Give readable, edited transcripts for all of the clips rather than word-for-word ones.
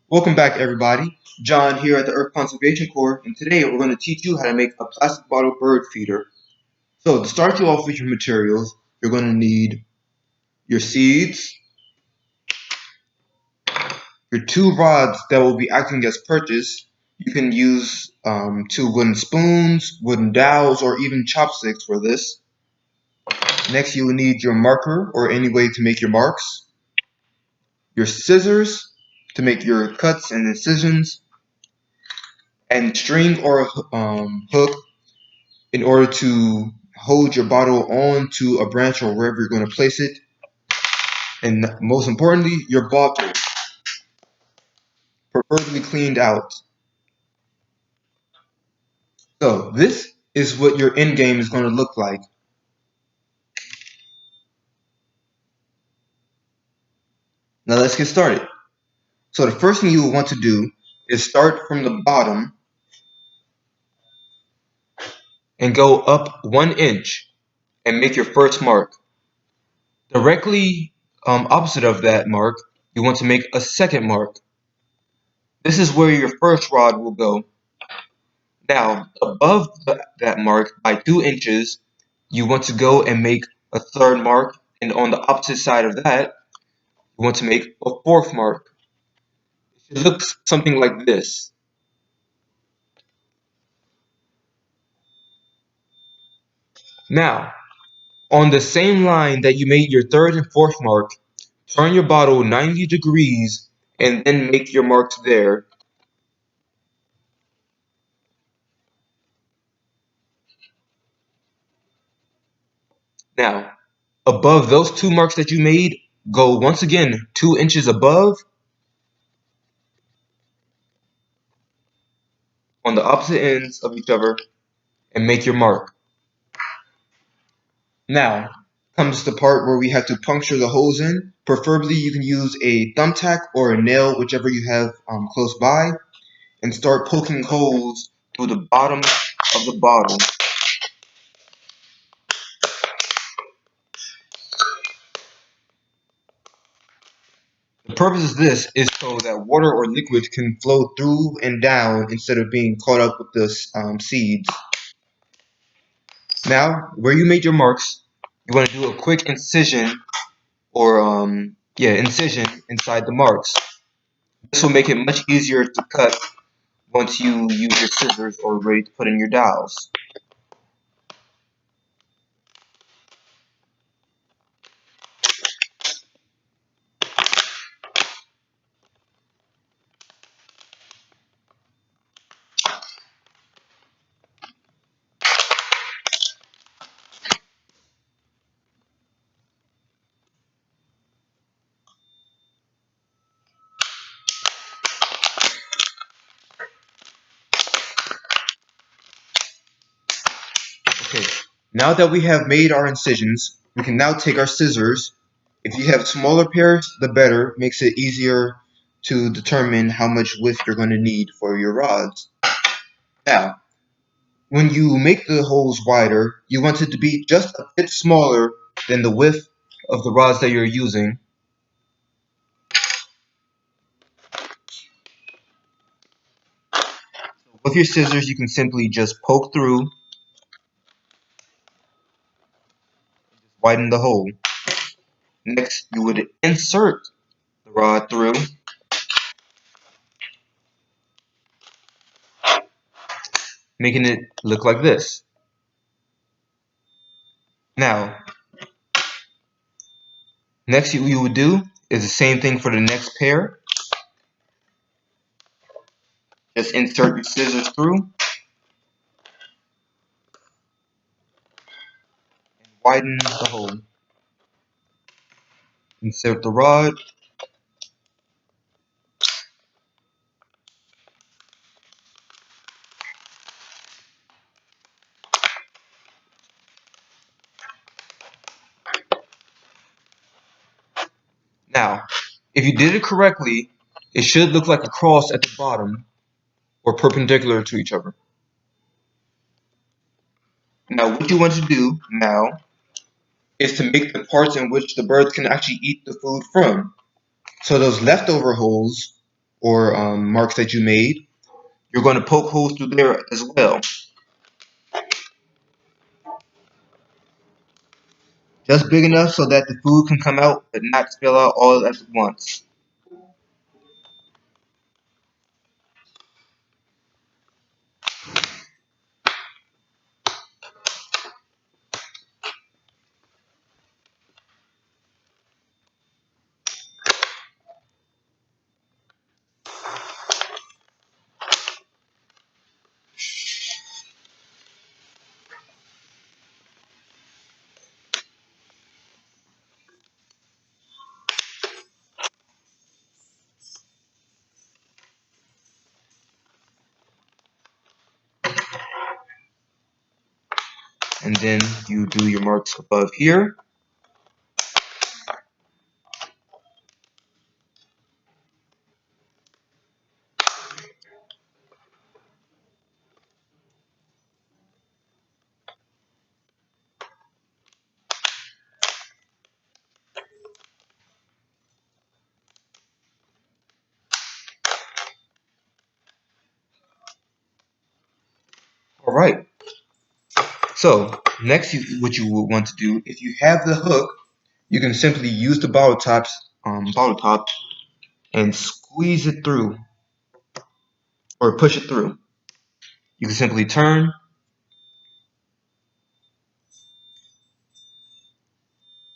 Welcome back, everybody. John here at the Earth Conservation Corps, and today we're going to teach you how to make a plastic bottle bird feeder. So, to start you off with your materials, you're going to need your seeds, your two rods that will be acting as perches. You can use two wooden spoons, wooden dowels, or even chopsticks for this. Next, you will need your marker or any way to make your marks, your scissors to make your cuts and incisions, and string or hook in order to hold your bottle onto a branch or wherever you're going to place it. And most importantly, your bottle, preferably cleaned out. So this is what your end game is going to look like. Now let's get started. So the first thing you will want to do is start from the bottom and go up 1 inch and make your first mark. Directly opposite of that mark, you want to make a second mark. This is where your first rod will go. Now, above that mark by 2 inches, you want to go and make a third mark, and on the opposite side of that, you want to make a fourth mark. It looks something like this. Now, on the same line that you made your third and fourth mark, turn your bottle 90 degrees and then make your marks there. Now, above those two marks that you made, go once again 2 inches above on the opposite ends of each other and make your mark. Now comes the part where we have to puncture the holes in. Preferably you can use a thumbtack or a nail, whichever you have close by, and start poking holes through the bottom of the bottle. The purpose of this is so that water or liquid can flow through and down instead of being caught up with the seeds. Now, where you made your marks, you want to do a quick incision or incision inside the marks. This will make it much easier to cut once you use your scissors or ready to put in your dowels. Okay, now that we have made our incisions, we can now take our scissors. If you have smaller pairs, the better. Makes it easier to determine how much width you're going to need for your rods. Now, when you make the holes wider, you want it to be just a bit smaller than the width of the rods that you're using. With your scissors, you can simply just poke through, widen the hole. Next, you would insert the rod through, making it look like this. Now, next you would do is the same thing for the next pair. Just insert your scissors through and widen the hole. Insert the rod. Now, if you did it correctly, it should look like a cross at the bottom or perpendicular to each other. Now, what you want to do now is to make the parts in which the birds can actually eat the food from. So those leftover holes, or marks that you made. You're going to poke holes through there as well, just big enough so that the food can come out but not spill out all at once. And then you do your marks above here. All right. So next, what you will want to do, if you have the hook, you can simply use the bottle top, and squeeze it through or push it through. You can simply turn,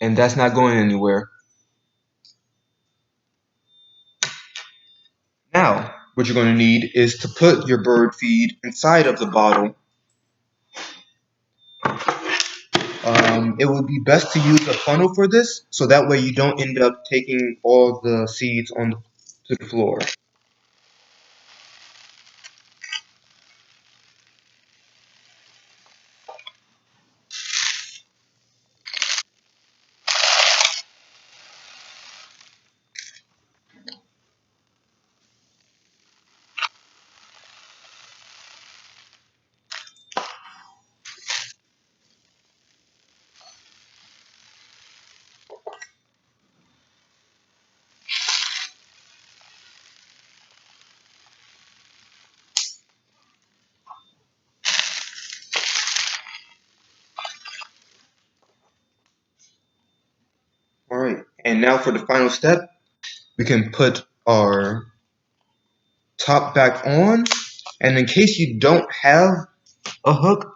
and that's not going anywhere. Now, what you're going to need is to put your bird feed inside of the bottle. It would be best to use a funnel for this, so that way you don't end up taking all the seeds on to the floor. All right, and now for the final step, we can put our top back on, and in case you don't have a hook,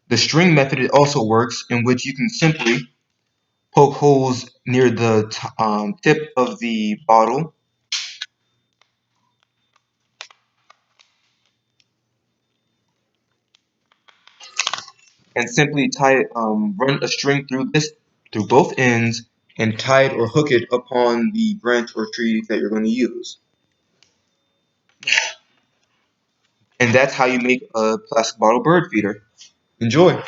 the string method also works, in which you can simply poke holes near the tip of the bottle and simply run a string through both ends and tie it or hook it upon the branch or tree that you're going to use. And that's how you make a plastic bottle bird feeder. Enjoy!